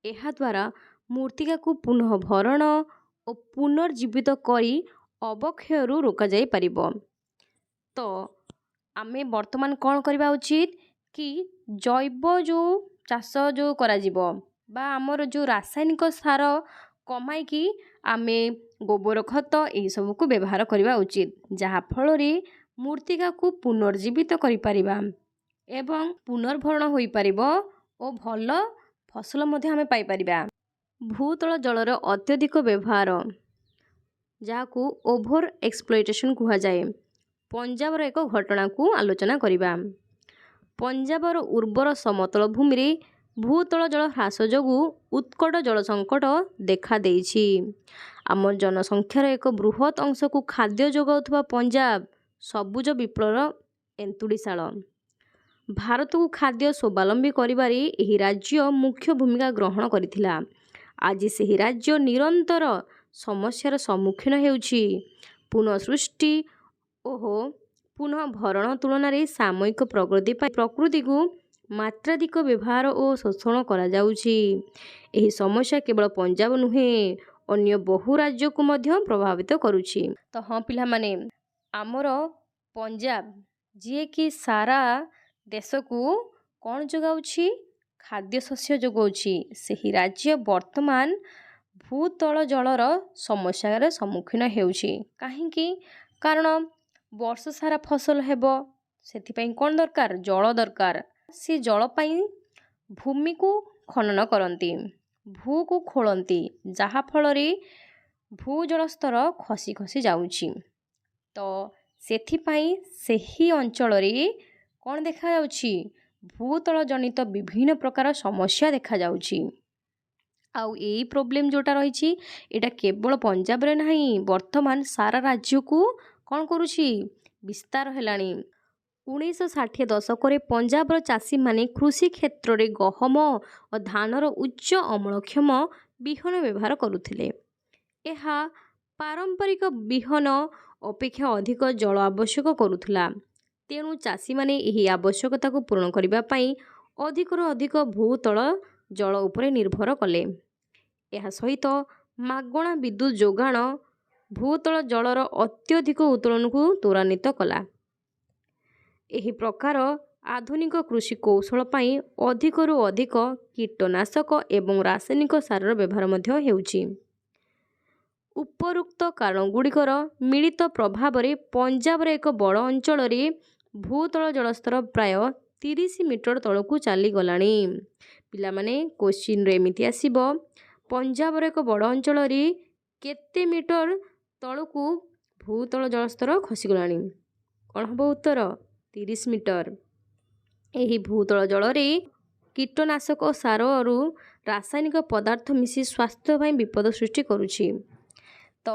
ଏହାଦ୍ୱାରା ମୂର୍ତ୍ତିକାକୁ ପୁନଃ ଭରଣ ଓ ପୁନର୍ଜୀବିତ କରି ଅବକ୍ଷୟରୁ ରୋକାଯାଇପାରିବ। ତ ଆମେ ବର୍ତ୍ତମାନ କ'ଣ କରିବା ଉଚିତ କି ଜୈବ ଯେଉଁ ଚାଷ ଯେଉଁ କରାଯିବ ବା ଆମର ଯେଉଁ ରାସାୟନିକ ସାର କମାଇକି ଆମେ ଗୋବର ଖତ ଏହିସବୁକୁ ବ୍ୟବହାର କରିବା ଉଚିତ, ଯାହାଫଳରେ ମୂର୍ତ୍ତିକାକୁ ପୁନର୍ଜୀବିତ କରିପାରିବା ଏବଂ ପୁନର୍ଭରଣ ହୋଇପାରିବ ଓ ଭଲ ଫସଲ ମଧ୍ୟ ଆମେ ପାଇପାରିବା। ଭୂତଳ ଜଳର ଅତ୍ୟଧିକ ବ୍ୟବହାର, ଯାହାକୁ ଓଭର ଏକ୍ସପ୍ଲୋଇଟେସନ୍ କୁହାଯାଏ। ପଞ୍ଜାବର ଏକ ଘଟଣାକୁ ଆଲୋଚନା କରିବା। ପଞ୍ଜାବର ଉର୍ବର ସମତଳ ଭୂମିରେ ଭୂତଳ ଜଳ ହ୍ରାସ ଯୋଗୁଁ ଉତ୍କଟ ଜଳ ସଙ୍କଟ ଦେଖାଦେଇଛି। ଆମ ଜନସଂଖ୍ୟାର ଏକ ବୃହତ ଅଂଶକୁ ଖାଦ୍ୟ ଯୋଗାଉଥିବା ପଞ୍ଜାବ ସବୁଜ ବିପ୍ଳବର ଏନ୍ତୁଡ଼ିଶାଳ। ଭାରତକୁ ଖାଦ୍ୟ ସ୍ୱାବଲମ୍ବୀ କରିବାରେ ଏହି ରାଜ୍ୟ ମୁଖ୍ୟ ଭୂମିକା ଗ୍ରହଣ କରିଥିଲା। ଆଜି ସେହି ରାଜ୍ୟ ନିରନ୍ତର ସମସ୍ୟାର ସମ୍ମୁଖୀନ ହେଉଛି। ପୁନଃସୃଷ୍ଟି ଓ ପୁନଃ ଭରଣ ତୁଳନାରେ ସାମୟିକ ପ୍ରଗତି ପାଇଁ ପ୍ରକୃତିକୁ ମାତ୍ରାଧିକ ବ୍ୟବହାର ଓ ଶୋଷଣ କରାଯାଉଛି। ଏହି ସମସ୍ୟା କେବଳ ପଞ୍ଜାବ ନୁହେଁ, ଅନ୍ୟ ବହୁ ରାଜ୍ୟକୁ ମଧ୍ୟ ପ୍ରଭାବିତ କରୁଛି। ତ ହଁ ପିଲାମାନେ, ଆମର ପଞ୍ଜାବ ଯିଏକି ସାରା ଦେଶକୁ କ'ଣ ଯୋଗାଉଛି? ଖାଦ୍ୟଶସ୍ୟ ଯୋଗାଉଛି। ସେହି ରାଜ୍ୟ ବର୍ତ୍ତମାନ ଭୂତଳ ଜଳର ସମସ୍ୟାର ସମ୍ମୁଖୀନ ହେଉଛି। କାହିଁକି? କାରଣ ବର୍ଷ ସାରା ଫସଲ ହେବ, ସେଥିପାଇଁ କ'ଣ ଦରକାର? ଜଳ ଦରକାର। ସେ ଜଳ ପାଇଁ ଭୂମିକୁ ଖନନ କରନ୍ତି, ଭୂକୁ ଖୋଳନ୍ତି, ଯାହାଫଳରେ ଭୂଜଳସ୍ତର ଖସି ଖସି ଯାଉଛି। ତ ସେଥିପାଇଁ ସେହି ଅଞ୍ଚଳରେ କ'ଣ ଦେଖାଯାଉଛି? ଭୂତଳ ଜନିତ ବିଭିନ୍ନ ପ୍ରକାର ସମସ୍ୟା ଦେଖାଯାଉଛି। ଆଉ ଏଇ ପ୍ରୋବ୍ଲେମ୍ ଯେଉଁଟା ରହିଛି, ଏଇଟା କେବଳ ପଞ୍ଜାବରେ ନାହିଁ, ବର୍ତ୍ତମାନ ସାରା ରାଜ୍ୟକୁ କ'ଣ କରୁଛି? ବିସ୍ତାର ହେଲାଣି। 1960 ଦଶକରେ ପଞ୍ଜାବର ଚାଷୀମାନେ କୃଷି କ୍ଷେତ୍ରରେ ଗହମ ଓ ଧାନର ଉଚ୍ଚ ଅମଳକ୍ଷମ ବିହନ ବ୍ୟବହାର କରୁଥିଲେ। ଏହା ପାରମ୍ପରିକ ବିହନ ଅପେକ୍ଷା ଅଧିକ ଜଳ ଆବଶ୍ୟକ କରୁଥିଲା। ତେଣୁ ଚାଷୀମାନେ ଏହି ଆବଶ୍ୟକତାକୁ ପୂରଣ କରିବା ପାଇଁ ଅଧିକରୁ ଅଧିକ ଭୂତଳ ଜଳ ଉପରେ ନିର୍ଭର କଲେ। ଏହା ସହିତ ମାଗଣା ବିଦ୍ୟୁତ୍ ଯୋଗାଣ ଭୂତଳ ଜଳର ଅତ୍ୟଧିକ ଉତ୍ତୋଳନକୁ ତ୍ୱରାନ୍ୱିତ କଲା। ଏହି ପ୍ରକାର ଆଧୁନିକ କୃଷି କୌଶଳ ପାଇଁ ଅଧିକରୁ ଅଧିକ କୀଟନାଶକ ଏବଂ ରାସାୟନିକ ସାରର ବ୍ୟବହାର ମଧ୍ୟ ହେଉଛି। ଉପରୋକ୍ତ କାରଣଗୁଡ଼ିକର ମିଳିତ ପ୍ରଭାବରେ ପଞ୍ଜାବର ଏକ ବଡ଼ ଅଞ୍ଚଳରେ ଭୂତଳ ଜଳସ୍ତର ପ୍ରାୟ 30 ମିଟର ତଳକୁ ଚାଲିଗଲାଣି। ପିଲାମାନେ, କୋଶ୍ଚିନ୍ରେ ଏମିତି ଆସିବ, ପଞ୍ଜାବର ଏକ ବଡ଼ ଅଞ୍ଚଳରେ କେତେ ମିଟର ତଳକୁ ଭୂତଳ ଜଳସ୍ତର ଖସିଗଲାଣି? କ'ଣ ହେବ ଉତ୍ତର? 30 ମିଟର। ଏହି ଭୂତଳ ଜଳରେ କୀଟନାଶକ ସାରରୁ ରାସାୟନିକ ପଦାର୍ଥ ମିଶି ସ୍ୱାସ୍ଥ୍ୟ ପାଇଁ ବିପଦ ସୃଷ୍ଟି କରୁଛି। ତ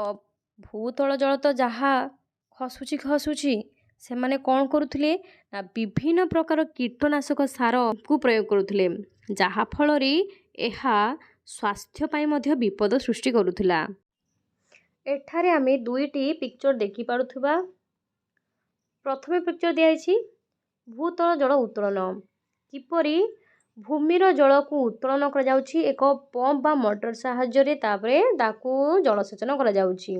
ଭୂତଳ ଜଳ ତ ଯାହା ଖସୁଛି, ସେମାନେ କ'ଣ କରୁଥିଲେ ନା ବିଭିନ୍ନ ପ୍ରକାର କୀଟନାଶକ ସାରକୁ ପ୍ରୟୋଗ କରୁଥିଲେ, ଯାହାଫଳରେ ଏହା ସ୍ୱାସ୍ଥ୍ୟ ପାଇଁ ମଧ୍ୟ ବିପଦ ସୃଷ୍ଟି କରୁଥିଲା। ଏଠାରେ ଆମେ ଦୁଇଟି ପିକ୍ଚର ଦେଖିପାରୁଥିବା। ପ୍ରଥମେ ପିକ୍ଚର ଦିଆଯାଇଛି ଭୂତଳ ଜଳ ଉତ୍ତୋଳନ। କିପରି ଭୂମିର ଜଳକୁ ଉତ୍ତୋଳନ କରାଯାଉଛି ଏକ ପମ୍ପ ବା ମଟର ସାହାଯ୍ୟରେ, ତାପରେ ତାକୁ ଜଳସେଚନ କରାଯାଉଛି।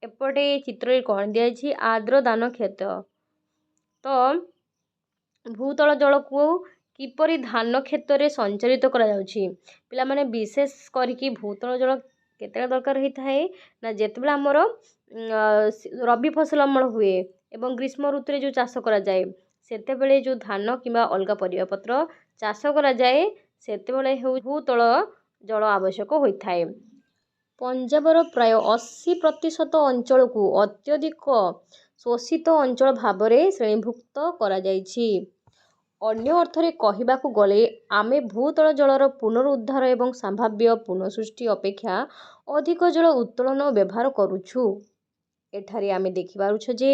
ଏପଟେ ଚିତ୍ରରେ କ'ଣ ଦିଆଯାଇଛି? ଆର୍ଦ୍ର ଧାନ କ୍ଷେତ। ତ ଭୂତଳ ଜଳକୁ କିପରି ଧାନ କ୍ଷେତରେ ସଞ୍ଚାରିତ କରାଯାଉଛି? ପିଲାମାନେ, ବିଶେଷ କରିକି ଭୂତଳ ଜଳ କେତେବେଳେ ଦରକାର ହୋଇଥାଏ ନା ଯେତେବେଳେ ଆମର ରବି ଫସଲ ଅମଳ ହୁଏ ଏବଂ ଗ୍ରୀଷ୍ମ ଋତୁରେ ଯେଉଁ ଚାଷ କରାଯାଏ, ସେତେବେଳେ ଯେଉଁ ଧାନ କିମ୍ବା ଅଲଗା ପରିବାପତ୍ର ଚାଷ କରାଯାଏ, ସେତେବେଳେ ଭୂତଳ ଜଳ ଆବଶ୍ୟକ ହୋଇଥାଏ। ପଞ୍ଜାବର ପ୍ରାୟ 80% ଅଞ୍ଚଳକୁ ଅତ୍ୟଧିକ ଶୋଷିତ ଅଞ୍ଚଳ ଭାବରେ ଶ୍ରେଣୀଭୁକ୍ତ କରାଯାଇଛି। ଅନ୍ୟ ଅର୍ଥରେ କହିବାକୁ ଗଲେ ଆମେ ଭୂତଳ ଜଳର ପୁନରୁଦ୍ଧାର ଏବଂ ସମ୍ଭାବ୍ୟ ପୁନଃସୃଷ୍ଟି ଅପେକ୍ଷା ଅଧିକ ଜଳ ଉତ୍ତୋଳନ ଓ ବ୍ୟବହାର କରୁଛୁ। ଏଠାରେ ଆମେ ଦେଖିପାରୁଛୁ ଯେ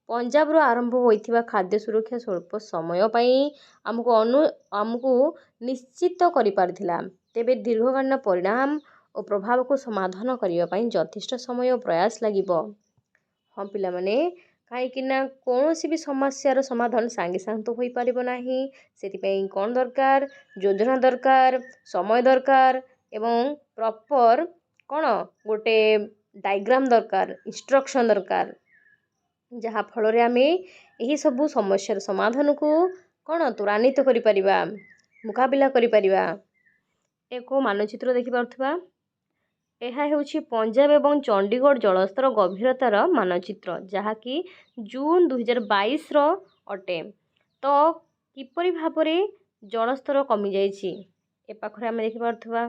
ପଞ୍ଜାବରୁ ଆରମ୍ଭ ହୋଇଥିବା ଖାଦ୍ୟ ସୁରକ୍ଷା ସ୍ୱଳ୍ପ ସମୟ ପାଇଁ ଆମକୁ ନିଶ୍ଚିତ କରିପାରିଥିଲା, ତେବେ ଦୀର୍ଘକାଳୀନ ପରିଣାମ ଓ ପ୍ରଭାବକୁ ସମାଧାନ କରିବା ପାଇଁ ଯଥେଷ୍ଟ ସମୟ ଓ ପ୍ରୟାସ ଲାଗିବ। ହଁ ପିଲାମାନେ, କାହିଁକିନା କୌଣସି ବି ସମସ୍ୟାର ସମାଧାନ ସାଙ୍ଗେ ସାଙ୍ଗେ ତ ହୋଇପାରିବ ନାହିଁ। ସେଥିପାଇଁ କ'ଣ ଦରକାର? ଯୋଜନା ଦରକାର, ସମୟ ଦରକାର ଏବଂ ପ୍ରପର୍ କ'ଣ ଗୋଟେ ଡାଇଗ୍ରାମ୍ ଦରକାର, ଇନଷ୍ଟ୍ରକ୍ସନ୍ ଦରକାର, ଯାହାଫଳରେ ଆମେ ଏହିସବୁ ସମସ୍ୟାର ସମାଧାନକୁ କ'ଣ ତ୍ୱରାନ୍ୱିତ କରିପାରିବା, ମୁକାବିଲା କରିପାରିବା। ଏକ ମାନଚିତ୍ର ଦେଖିପାରୁଥିବା, ଏହା ହେଉଛି ପଞ୍ଜାବ ଏବଂ ଚଣ୍ଡିଗଡ଼ ଜଳସ୍ତର ଗଭୀରତାର ମାନଚିତ୍ର, ଯାହାକି ଜୁନ୍ 2022ର ଅଟେ। ତ କିପରି ଭାବରେ ଜଳସ୍ତର କମିଯାଇଛି ଏ ପାଖରେ ଆମେ ଦେଖିପାରୁଥିବା,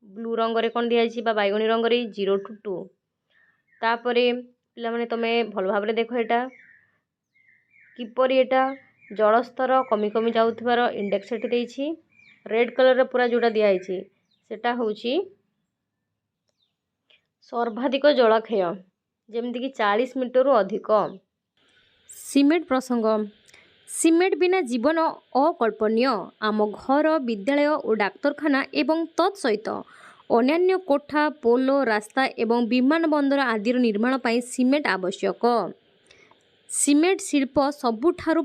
ବ୍ଲୁ ରଙ୍ଗରେ କ'ଣ ଦିଆଯାଇଛି ବା ବାଇଗଣୀ ରଙ୍ଗରେ 0 to 2। ତାପରେ ପିଲାମାନେ ତମେ ଭଲ ଭାବରେ ଦେଖ, ଏଟା କିପରି ଏଟା ଜଳସ୍ତର କମି କମି ଯାଉଥିବାର ଇଣ୍ଡେକ୍ସ ଏଠି ଦେଇଛି। ରେଡ୍ କଲରରେ ପୁରା ଯେଉଁଟା ଦିଆହେଇଛି ସେଟା ହେଉଛି ସର୍ବାଧିକ ଜଳାକ୍ଷୟ, ଯେମିତିକି 40 ମିଟରରୁ ଅଧିକ। ସିମେଣ୍ଟ ପ୍ରସଙ୍ଗ। ସିମେଣ୍ଟ ବିନା ଜୀବନ ଅକଳ୍ପନୀୟ। ଆମ ଘର, ବିଦ୍ୟାଳୟ ଓ ଡାକ୍ତରଖାନା ଏବଂ ତତ୍ ସହିତ ଅନ୍ୟାନ୍ୟ କୋଠା, ପୋଲ, ରାସ୍ତା ଏବଂ ବିମାନ ବନ୍ଦର ଆଦିର ନିର୍ମାଣ ପାଇଁ ସିମେଣ୍ଟ ଆବଶ୍ୟକ। ସିମେଣ୍ଟ ଶିଳ୍ପ ସବୁଠାରୁ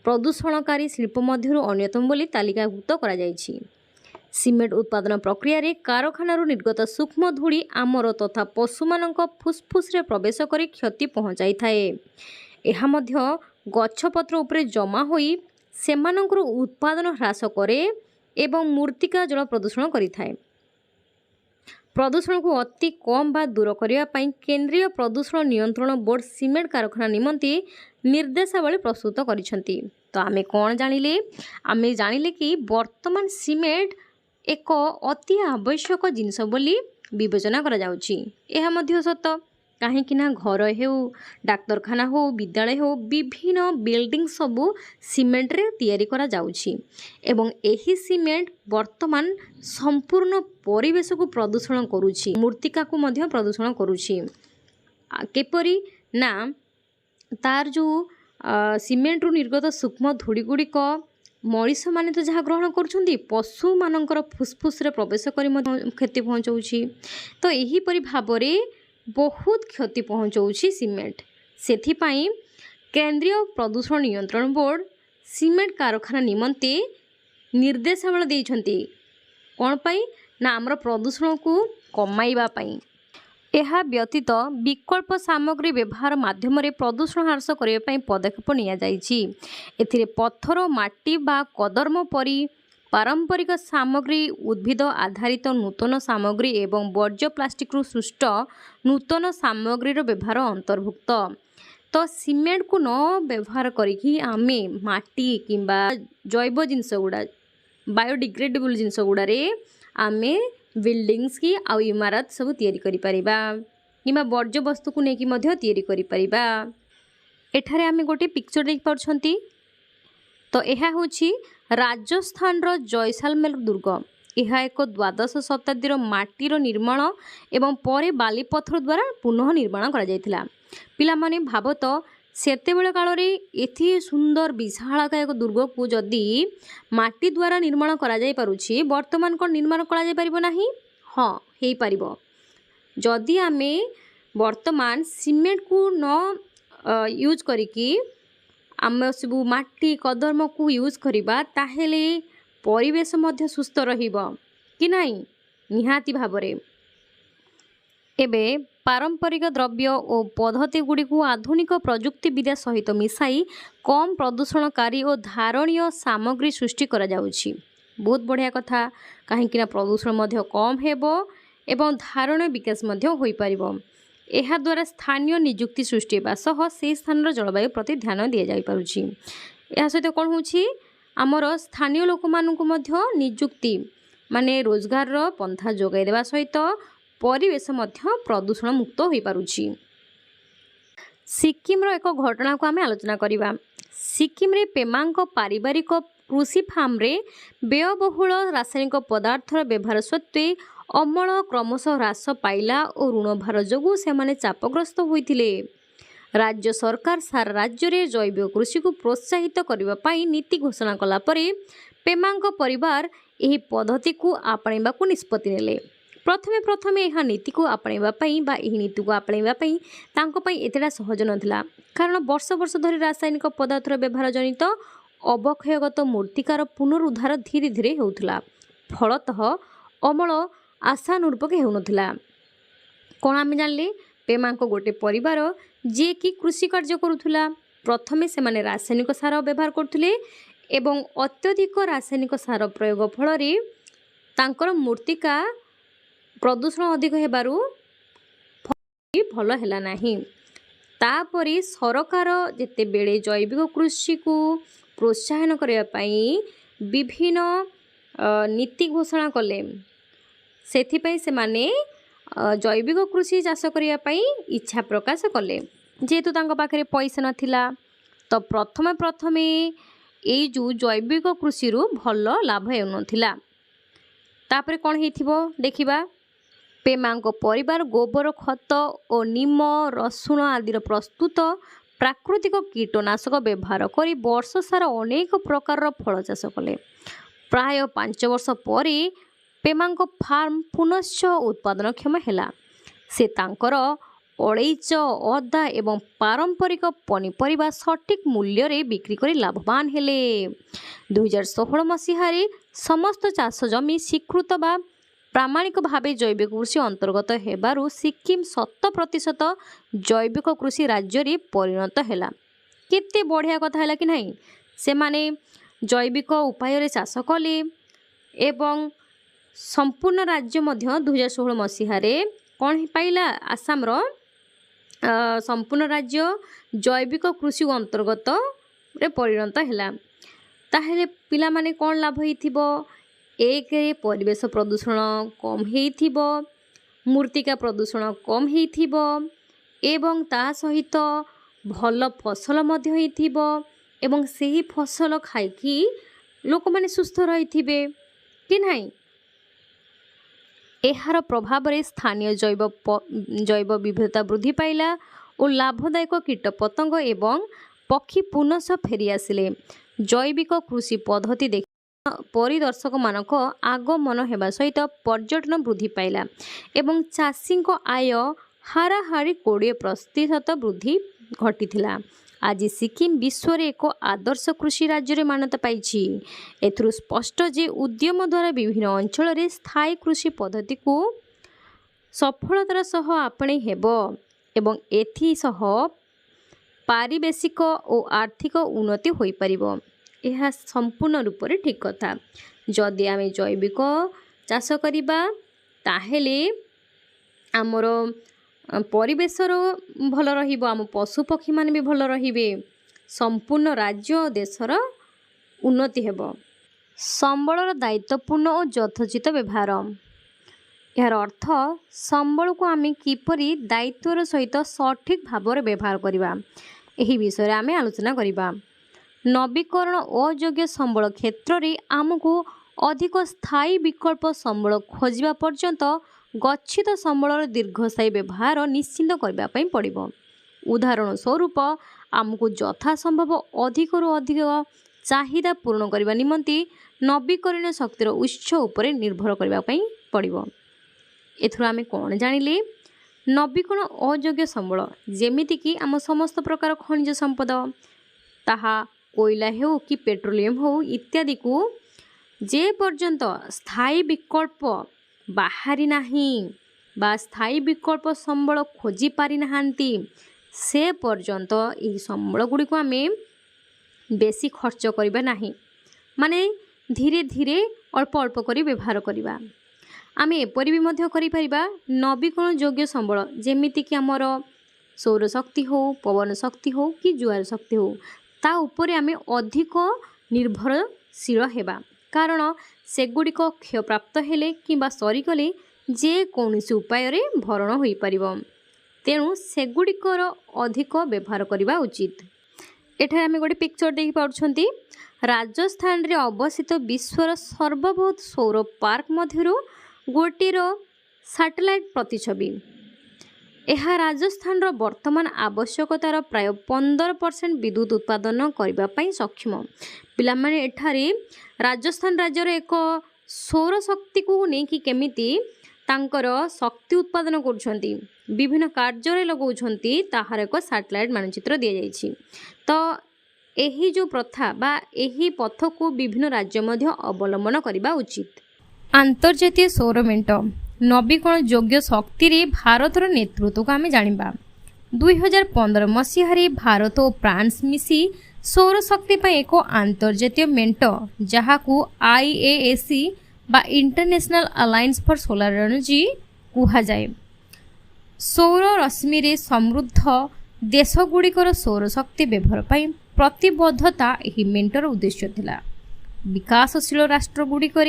ପ୍ରଦୂଷଣକାରୀ ଶିଳ୍ପ ମଧ୍ୟରୁ ଅନ୍ୟତମ ବୋଲି ତାଲିକାଭୁକ୍ତ କରାଯାଇଛି। ସିମେଣ୍ଟ ଉତ୍ପାଦନ ପ୍ରକ୍ରିୟାରେ କାରଖାନାରୁ ନିର୍ଗତ ସୂକ୍ଷ୍ମ ଧୂଳି ଆମର ତଥା ପଶୁମାନଙ୍କ ଫୁସ୍ଫୁସ୍ରେ ପ୍ରବେଶ କରି କ୍ଷତି ପହଞ୍ଚାଇଥାଏ। ଏହା ମଧ୍ୟ ଗଛପତ୍ର ଉପରେ ଜମା ହୋଇ ସେମାନଙ୍କର ଉତ୍ପାଦନ ହ୍ରାସ କରେ ଏବଂ ମୃତ୍ତିକା ଜଳ ପ୍ରଦୂଷଣ କରିଥାଏ। ପ୍ରଦୂଷଣକୁ ଅତି କମ୍ ବା ଦୂର କରିବା ପାଇଁ କେନ୍ଦ୍ରୀୟ ପ୍ରଦୂଷଣ ନିୟନ୍ତ୍ରଣ ବୋର୍ଡ଼ ସିମେଣ୍ଟ କାରଖାନା ନିମନ୍ତେ ନିର୍ଦ୍ଦେଶାବଳୀ ପ୍ରସ୍ତୁତ କରିଛନ୍ତି। ତ ଆମେ କ'ଣ ଜାଣିଲେ? ଆମେ ଜାଣିଲେ କି ବର୍ତ୍ତମାନ ସିମେଣ୍ଟ ଏକ ଅତି ଆବଶ୍ୟକ ଜିନିଷ ବୋଲି ବିବେଚନା କରାଯାଉଛି। ଏହା ମଧ୍ୟ ସତ, କାହିଁକିନା ଘର ହେଉ, ଡାକ୍ତରଖାନା ହେଉ, ବିଦ୍ୟାଳୟ ହେଉ, ବିଭିନ୍ନ ବିଲ୍ଡିଂ ସବୁ ସିମେଣ୍ଟରେ ତିଆରି କରାଯାଉଛି ଏବଂ ଏହି ସିମେଣ୍ଟ ବର୍ତ୍ତମାନ ସମ୍ପୂର୍ଣ୍ଣ ପରିବେଶକୁ ପ୍ରଦୂଷଣ କରୁଛି, ମୃତ୍ତିକାକୁ ମଧ୍ୟ ପ୍ରଦୂଷଣ କରୁଛି। କିପରି ନା, ତାର ଯେଉଁ ସିମେଣ୍ଟରୁ ନିର୍ଗତ ସୂକ୍ଷ୍ମ ଧୂଳି ଗୁଡ଼ିକ ମଣିଷମାନେ ତ ଯାହା ଗ୍ରହଣ କରୁଛନ୍ତି, ପଶୁମାନଙ୍କର ଫୁସ୍ଫୁସ୍ରେ ପ୍ରବେଶ କରି ମଧ୍ୟ କ୍ଷତି ପହଞ୍ଚାଉଛି। ତ ଏହିପରି ଭାବରେ ବହୁତ କ୍ଷତି ପହଞ୍ଚାଉଛି ସିମେଣ୍ଟ। ସେଥିପାଇଁ କେନ୍ଦ୍ରୀୟ ପ୍ରଦୂଷଣ ନିୟନ୍ତ୍ରଣ ବୋର୍ଡ଼ ସିମେଣ୍ଟ କାରଖାନା ନିମନ୍ତେ ନିର୍ଦ୍ଦେଶାବଳୀ ଦେଇଛନ୍ତି। କ'ଣ ପାଇଁ? ନା ଆମର ପ୍ରଦୂଷଣକୁ କମାଇବା ପାଇଁ। ଏହା ବ୍ୟତୀତ ବିକଳ୍ପ ସାମଗ୍ରୀ ବ୍ୟବହାର ମାଧ୍ୟମରେ ପ୍ରଦୂଷଣ ହ୍ରାସ କରିବା ପାଇଁ ପଦକ୍ଷେପ ନିଆଯାଇଛି। ଏଥିରେ ପଥର, ମାଟି ବା କଦର୍ମ ପରି ପାରମ୍ପରିକ ସାମଗ୍ରୀ, ଉଦ୍ଭିଦ ଆଧାରିତ ନୂତନ ସାମଗ୍ରୀ ଏବଂ ବର୍ଜ୍ୟ ପ୍ଲାଷ୍ଟିକରୁ ସୃଷ୍ଟ ନୂତନ ସାମଗ୍ରୀର ବ୍ୟବହାର ଅନ୍ତର୍ଭୁକ୍ତ। ତ ସିମେଣ୍ଟକୁ ନ ବ୍ୟବହାର କରିକି ଆମେ ମାଟି କିମ୍ବା ଜୈବ ଜିନିଷ ଗୁଡ଼ା, ବାୟୋଡିଗ୍ରେଡେବଲ୍ ଜିନିଷ ଗୁଡ଼ାରେ ଆମେ ବିଲ୍ଡିଂସ୍ କି ଆଉ ଇମାରତ ସବୁ ତିଆରି କରିପାରିବା କିମ୍ବା ବର୍ଜ୍ୟବସ୍ତୁକୁ ନେଇକି ମଧ୍ୟ ତିଆରି କରିପାରିବା। ଏଠାରେ ଆମେ ଗୋଟେ ପିକ୍ଚର ଦେଖିପାରୁଛନ୍ତି। ତ ଏହା ହେଉଛି ରାଜସ୍ଥାନର ଜୈସାଲମେର ଦୁର୍ଗ। ଏହା ଏକ ଦ୍ୱାଦଶ ଶତାବ୍ଦୀର ମାଟିର ନିର୍ମାଣ ଏବଂ ପରେ ବାଲିପଥର ଦ୍ୱାରା ପୁନଃ ନିର୍ମାଣ କରାଯାଇଥିଲା। ପିଲାମାନେ ଭାବତ, ସେତେବେଳେ କାଳରେ ଏତେ ସୁନ୍ଦର ବିଶାଳକାୟ ଏକ ଦୁର୍ଗକୁ ଯଦି ମାଟି ଦ୍ୱାରା ନିର୍ମାଣ କରାଯାଇପାରୁଛି, ବର୍ତ୍ତମାନ କ'ଣ ନିର୍ମାଣ କରାଯାଇପାରିବ ନାହିଁ? ହଁ, ହେଇପାରିବ। ଯଦି ଆମେ ବର୍ତ୍ତମାନ ସିମେଣ୍ଟକୁ ନ ୟୁଜ୍ କରିକି ଆମେ ସବୁ ମାଟି କଦର୍ମକୁ ୟୁଜ୍ କରିବା, ତାହେଲେ ପରିବେଶ ମଧ୍ୟ ସୁସ୍ଥ ରହିବ କି ନାହିଁ? ନିହାତି ଭାବରେ। ଏବେ ପାରମ୍ପରିକ ଦ୍ରବ୍ୟ ଓ ପଦ୍ଧତି ଗୁଡ଼ିକୁ ଆଧୁନିକ ପ୍ରଯୁକ୍ତିବିଦ୍ୟା ସହିତ ମିଶାଇ କମ୍ ପ୍ରଦୂଷଣକାରୀ ଓ ଧାରଣୀୟ ସାମଗ୍ରୀ ସୃଷ୍ଟି କରାଯାଉଛି। ବହୁତ ବଢ଼ିଆ କଥା, କାହିଁକିନା ପ୍ରଦୂଷଣ ମଧ୍ୟ କମ୍ ହେବ ଏବଂ ଧାରଣୀୟ ବିକାଶ ମଧ୍ୟ ହୋଇପାରିବ। ଏହାଦ୍ୱାରା ସ୍ଥାନୀୟ ନିଯୁକ୍ତି ସୃଷ୍ଟି ହେବା ସହ ସେହି ସ୍ଥାନର ଜଳବାୟୁ ପ୍ରତି ଧ୍ୟାନ ଦିଆଯାଇପାରୁଛି। ଏହା ସହିତ କ'ଣ ହେଉଛି, ଆମର ସ୍ଥାନୀୟ ଲୋକମାନଙ୍କୁ ମଧ୍ୟ ନିଯୁକ୍ତି ମାନେ ରୋଜଗାରର ପନ୍ଥା ଯୋଗାଇ ଦେବା ସହିତ ପରିବେଶ ମଧ୍ୟ ପ୍ରଦୂଷଣ ମୁକ୍ତ ହୋଇପାରୁଛି। ସିକିମର ଏକ ଘଟଣାକୁ ଆମେ ଆଲୋଚନା କରିବା। ସିକିମରେ ପେମାଙ୍କ ପାରିବାରିକ କୃଷି ଫାର୍ମରେ ବ୍ୟୟବହୁଳ ରାସାୟନିକ ପଦାର୍ଥର ବ୍ୟବହାର ସତ୍ତ୍ୱେ ଅମଳ କ୍ରମଶଃ ହ୍ରାସ ପାଇଲା ଓ ଋଣଭାର ଯୋଗୁଁ ସେମାନେ ଚାପଗ୍ରସ୍ତ ହୋଇଥିଲେ। ରାଜ୍ୟ ସରକାର ସାରା ରାଜ୍ୟରେ ଜୈବିକ କୃଷିକୁ ପ୍ରୋତ୍ସାହିତ କରିବା ପାଇଁ ନୀତି ଘୋଷଣା କଲା ପରେ ପେମାଙ୍କ ପରିବାର ଏହି ପଦ୍ଧତିକୁ ଆପଣେଇବାକୁ ନିଷ୍ପତ୍ତି ନେଲେ। ପ୍ରଥମେ ଏହା ନୀତିକୁ ଆପଣେଇବା ପାଇଁ ତାଙ୍କ ପାଇଁ ଏତେଟା ସହଜ ନଥିଲା, କାରଣ ବର୍ଷ ଧରି ରାସାୟନିକ ପଦାର୍ଥର ବ୍ୟବହାର ଜନିତ ଅବକ୍ଷୟଗତ ମୂର୍ତ୍ତିକାର ପୁନରୁଦ୍ଧାର ଧୀରେ ଧୀରେ ହେଉଥିଲା। ଫଳତଃ ଅମଳ ଆଶାନୁରୂପ ହେଉନଥିଲା। କ'ଣ ଆମେ ଜାଣିଲେ? ପେମାଙ୍କ ଗୋଟେ ପରିବାର ଯିଏକି କୃଷି କାର୍ଯ୍ୟ କରୁଥିଲା। ପ୍ରଥମେ ସେମାନେ ରାସାୟନିକ ସାର ବ୍ୟବହାର କରୁଥିଲେ ଏବଂ ଅତ୍ୟଧିକ ରାସାୟନିକ ସାର ପ୍ରୟୋଗ ଫଳରେ ତାଙ୍କର ମୂର୍ତ୍ତିକା ପ୍ରଦୂଷଣ ଅଧିକ ହେବାରୁ ଭଲ ହେଲା ନାହିଁ। ତାପରେ ସରକାର ଯେତେବେଳେ ଜୈବିକ କୃଷିକୁ ପ୍ରୋତ୍ସାହନ କରିବା ପାଇଁ ବିଭିନ୍ନ ନୀତି ଘୋଷଣା କଲେ, ସେଥିପାଇଁ ସେମାନେ ଜୈବିକ କୃଷି ଚାଷ କରିବା ପାଇଁ ଇଚ୍ଛା ପ୍ରକାଶ କଲେ। ଯେହେତୁ ତାଙ୍କ ପାଖରେ ପଇସା ନଥିଲା, ତ ପ୍ରଥମେ ଏଇ ଯେଉଁ ଜୈବିକ କୃଷିରୁ ଭଲ ଲାଭ ହେଉନଥିଲା। ତାପରେ କ'ଣ ହେଇଥିବ ଦେଖିବା। ପେମାଙ୍କ ପରିବାର ଗୋବର ଖତ ଓ ନିମ, ରସୁଣ ଆଦିର ପ୍ରସ୍ତୁତ ପ୍ରାକୃତିକ କୀଟନାଶକ ବ୍ୟବହାର କରି ବର୍ଷ ସାରା ଅନେକ ପ୍ରକାରର ଫଳ ଚାଷ କଲେ। ପ୍ରାୟ 5 ବର୍ଷ ପରେ ପେମାଙ୍କ ଫାର୍ମ ପୁନଶ୍ଚ ଉତ୍ପାଦନକ୍ଷମ ହେଲା। ସେ ତାଙ୍କର ଅଳେଇଚ, ଅଦା ଏବଂ ପାରମ୍ପରିକ ପନିପରିବା ସଠିକ୍ ମୂଲ୍ୟରେ ବିକ୍ରି କରି ଲାଭବାନ ହେଲେ। 2016 ମସିହାରେ ସମସ୍ତ ଚାଷ ଜମି ସ୍ୱୀକୃତ ବା ପ୍ରାମାଣିକ ଭାବେ ଜୈବିକ କୃଷି ଅନ୍ତର୍ଗତ ହେବାରୁ ସିକିମ୍ 100% ଜୈବିକ କୃଷି ରାଜ୍ୟରେ ପରିଣତ ହେଲା। କେତେ ବଢ଼ିଆ କଥା ହେଲା କି ନାହିଁ? ସେମାନେ ଜୈବିକ ଉପାୟରେ ଚାଷ କଲେ ଏବଂ ସମ୍ପୂର୍ଣ୍ଣ ରାଜ୍ୟ ମଧ୍ୟ 2016 ମସିହାରେ କ'ଣ ପାଇଲା? ଆସାମର ସମ୍ପୂର୍ଣ୍ଣ ରାଜ୍ୟ ଜୈବିକ କୃଷି ଅନ୍ତର୍ଗତରେ ପରିଣତ ହେଲା। ତାହେଲେ ପିଲାମାନେ କ'ଣ ଲାଭ ହେଇଥିବ? ଏକରେ ପରିବେଶ ପ୍ରଦୂଷଣ କମ୍ ହେଇଥିବ, ମୂର୍ତ୍ତିକା ପ୍ରଦୂଷଣ କମ୍ ହେଇଥିବ ଏବଂ ତା ସହିତ ଭଲ ଫସଲ ମଧ୍ୟ ହେଇଥିବ ଏବଂ ସେହି ଫସଲ ଖାଇକି ଲୋକମାନେ ସୁସ୍ଥ ରହିଥିବେ କି ନାହିଁ? ଏହାର ପ୍ରଭାବରେ ସ୍ଥାନୀୟ ଜୈବ ବିବିଧତା ବୃଦ୍ଧି ପାଇଲା ଓ ଲାଭଦାୟକ କୀଟପତଙ୍ଗ ଏବଂ ପକ୍ଷୀ ପୁନଃ ଫେରି ଆସିଲେ। ଜୈବିକ କୃଷି ପଦ୍ଧତି ଦେଖି ପରିଦର୍ଶକମାନଙ୍କ ଆଗମନ ହେବା ସହିତ ପର୍ଯ୍ୟଟନ ବୃଦ୍ଧି ପାଇଲା ଏବଂ ଚାଷୀଙ୍କ ଆୟ ହାରାହାରି 20% ବୃଦ୍ଧି ଘଟିଥିଲା। ଆଜି ସିକିମ୍ ବିଶ୍ୱରେ ଏକ ଆଦର୍ଶ କୃଷି ରାଜ୍ୟରେ ମାନ୍ୟତା ପାଇଛି। ଏଥିରୁ ସ୍ପଷ୍ଟ ଯେ ଉଦ୍ୟମ ଦ୍ୱାରା ବିଭିନ୍ନ ଅଞ୍ଚଳରେ ସ୍ଥାୟୀ କୃଷି ପଦ୍ଧତିକୁ ସଫଳତାର ସହ ଆପଣେଇ ହେବ ଏବଂ ଏଥିସହ ପାରିବେଶିକ ଓ ଆର୍ଥିକ ଉନ୍ନତି ହୋଇପାରିବ। ଏହା ସମ୍ପୂର୍ଣ୍ଣ ରୂପରେ ଠିକ୍ କଥା। ଯଦି ଆମେ ଜୈବିକ ଚାଷ କରିବା ତାହେଲେ ଆମର ପରିବେଶର ଭଲ ରହିବ, ଆମ ପଶୁପକ୍ଷୀମାନେ ବି ଭଲ ରହିବେ, ସମ୍ପୂର୍ଣ୍ଣ ରାଜ୍ୟ ଓ ଦେଶର ଉନ୍ନତି ହେବ। ସମ୍ବଳର ଦାୟିତ୍ୱପୂର୍ଣ୍ଣ ଓ ଯଥୋଚିତ ବ୍ୟବହାର। ଏହାର ଅର୍ଥ ସମ୍ବଳକୁ ଆମେ କିପରି ଦାୟିତ୍ୱର ସହିତ ସଠିକ୍ ଭାବରେ ବ୍ୟବହାର କରିବା, ଏହି ବିଷୟରେ ଆମେ ଆଲୋଚନା କରିବା। ନବୀକରଣ ଅଯୋଗ୍ୟ ସମ୍ବଳ କ୍ଷେତ୍ରରେ ଆମକୁ ଅଧିକ ସ୍ଥାୟୀ ବିକଳ୍ପ ସମ୍ବଳ ଖୋଜିବା ପର୍ଯ୍ୟନ୍ତ ଗଚ୍ଛିତ ସମ୍ବଳର ଦୀର୍ଘସ୍ଥାୟୀ ବ୍ୟବହାର ନିଶ୍ଚିତ କରିବା ପାଇଁ ପଡ଼ିବ। ଉଦାହରଣ ସ୍ୱରୂପ ଆମକୁ ଯଥାସମ୍ଭବ ଅଧିକରୁ ଅଧିକ ଚାହିଦା ପୂରଣ କରିବା ନିମନ୍ତେ ନବୀକରଣୀୟ ଶକ୍ତିର ଉତ୍ସ ଉପରେ ନିର୍ଭର କରିବା ପାଇଁ ପଡ଼ିବ। ଏଥିରୁ ଆମେ କ'ଣ ଜାଣିଲେ? ନବୀକରଣ ଅଯୋଗ୍ୟ ସମ୍ବଳ ଯେମିତିକି ଆମ ସମସ୍ତ ପ୍ରକାର ଖଣିଜ ସମ୍ପଦ, ତାହା କୋଇଲା ହେଉ କି ପେଟ୍ରୋଲିୟମ ହେଉ ଇତ୍ୟାଦିକୁ ଯେ ପର୍ଯ୍ୟନ୍ତ ସ୍ଥାୟୀ ବିକଳ୍ପ ବାହାରି ନାହିଁ ବା ସ୍ଥାୟୀ ବିକଳ୍ପ ସମ୍ବଳ ଖୋଜି ପାରିନାହାନ୍ତି, ସେ ପର୍ଯ୍ୟନ୍ତ ଏହି ସମ୍ବଳ ଗୁଡ଼ିକୁ ଆମେ ବେଶୀ ଖର୍ଚ୍ଚ କରିବା ନାହିଁ, ମାନେ ଧୀରେ ଧୀରେ ଅଳ୍ପ ଅଳ୍ପ କରି ବ୍ୟବହାର କରିବା। ଆମେ ଏପରି ବି ମଧ୍ୟ କରିପାରିବା ନବୀକରଣ ଯୋଗ୍ୟ ସମ୍ବଳ ଯେମିତିକି ଆମର ସୌରଶକ୍ତି ହେଉ, ପବନ ଶକ୍ତି ହେଉ କି ଜୁଆର ଶକ୍ତି ହେଉ, ତା ଉପରେ ଆମେ ଅଧିକ ନିର୍ଭରଶୀଳ ହେବା, କାରଣ ସେଗୁଡ଼ିକ କ୍ଷୟପ୍ରାପ୍ତ ହେଲେ କିମ୍ବା ସରିଗଲେ ଯେକୌଣସି ଉପାୟରେ ଭରଣ ହୋଇପାରିବ। ତେଣୁ ସେଗୁଡ଼ିକର ଅଧିକ ବ୍ୟବହାର କରିବା ଉଚିତ। ଏଠାରେ ଆମେ ଗୋଟେ ପିକ୍ଚର ଦେଖିପାରୁଛନ୍ତି। राजस्थान रे अवस्थित विश्वर सर्वबृहत सौर पार्क मध्यरु गोटीर सैटेलाइट प्रतिछवि। यह राजस्थान रो वर्तमान आवश्यकतार प्राय 15% विद्युत उत्पादन करने सक्षम। पिला माने एठारे राजस्थान राज्यर एक सौर शक्ति को लेकिन केमिति तांकर शक्ति उत्पादन करुछंती विभिन्न कार्य लगाउछंती ताहार एक सैटेलाइट मानचित्र दि जाइछि। तो एही जो प्रथा बा एही पथ को विभिन्न राज्य मध्य अवलंबन करबा उचित। अंतर्जातीय सौर मेंट नवीकरण योग्य शक्ति रे भारतर नेतृत्व को आम जानिबा। 2015 मसीह भारत और फ्रांस मिसी सौर शक्ति पर एक अंतर्जातीय मेंट जहाकू IASC बा international alliance for solar energy कुहा जाए। सौर रश्मि रे समृद्ध देशगुड़िकर सौर शक्ति व्यवहार पर प्रतिबद्धता यही मेंटर उद्देश्य थिला। विकासशील राष्ट्रगुड़िकर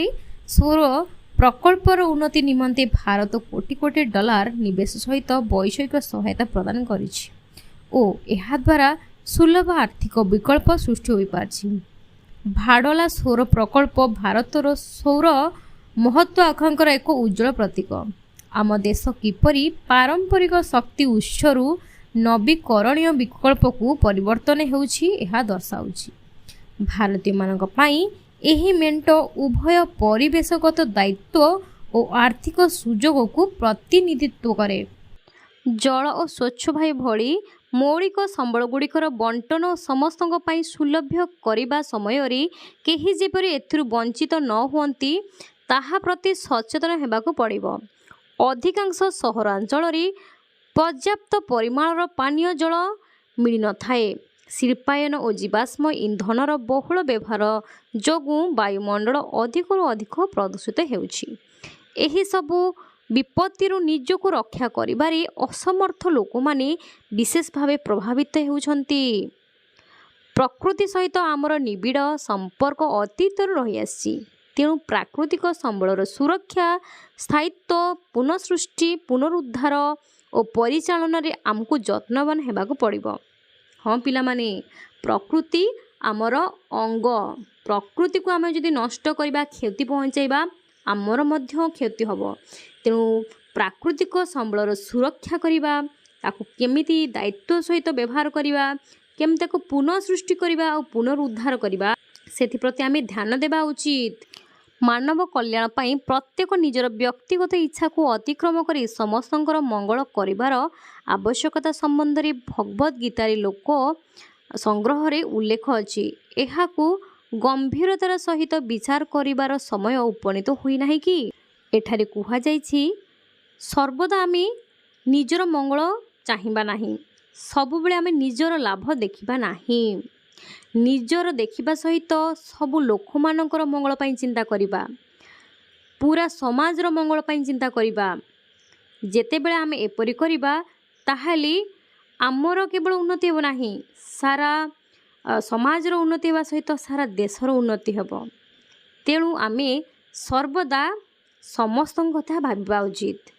सौर प्रकल्पर उन्नति निमंते भारत कोटी कोटी डॉलर निवेश सहित वैषयिक सहायता प्रदान करिछि ओ एहा द्वारा सुलभ आर्थिक विकल्प सृष्टि होई पारछि। भाडला सौर प्रकल्प भारतर सौर महत्वाकांक्षार एक उज्जवल प्रतीक। आम देश किपरि पारंपरिक शक्ति उत्सरु नवीकरणीय विकल्प को परिवर्तन हेउछि एहा दर्शाउछि। भारतीय मानक पई एही मेंट उभय परिवेशगत दायित्व और आर्थिक सुजोग को प्रतिनिधित्व करे। जल और स्वच्छ वायु भली मौलिक संबल गुड़िकर बंटन और समस्तों पई सुलभ्य करने समय केही जेपरि एथिरु वंचित न हुअंती ताहा प्रति सचेतन हेबाकु पड़िबो। अधिकांश सहरांचल पर्याप्त परिमाणर पानीय जल मिल न थाए। शिल्पायन और जीवाश्म इंधनर बहुल व्यवहार जोगु वायुमंडल अधिकरु अधिक प्रदूषित हेउछि। एही सबु विपत्तिरु निजको रक्षा करिबारे असमर्थ लोक माने विशेष भावे प्रभावित हेउछंती। प्रकृति सहित आमर निबिड़ संपर्क अतीतर रही आछि। तेणु प्राकृतिक संबलर सुरक्षा स्थायित्व पुनःसृष्टि पुनरुद्धार और परिचालन रे आमको जत्नवान हेबाकु पड़िबो। हाँ पिला माने प्रकृति आमर अंग। प्रकृति को आम जदि नष्ट करबा क्षति पहुँचाइबा आमर मध्य क्षति हबो। तेणु प्राकृतिक संबलर सुरक्षा करबा ताकु केमिति दायित्व सहित व्यवहार करबा केमिति ताकु पुनः सृष्टि करबा और पुनरुद्धार करबा सेथि प्रति आमे ध्यान देबा उचित। मानव कल्याण पाई प्रत्येक निजर व्यक्तिगत इच्छा को अतिक्रम करी समस्तंकर मंगल करिवार आवश्यकता संबंध रे भगवत गीतार लोक संग्रह रे उल्लेख अछि। एहाकू गंभीरतार सहित विचार करिवार समय उपनीत होई नाही कि एठारे कुहा जाइछि सर्वदा आमे निजर मंगल चाहिबा नाही। सबुबेले आमे निजर लाभ देखिबा नाही। निजर देखिबा सहित सबु लोक मानकर मंगल पाई चिंता करिबा। पूरा समाजर मंगल पाई चिंता करिबा। जेतेबेले आमे एपरि करिबा ताहाली आमर केवल उन्नति हेबो नाही सारा समाजर उन्नति हेबा सहित सारा देशर उन्नति हेबो। तेणु आमे सर्वदा समस्तन कथा भाबिबा उचित।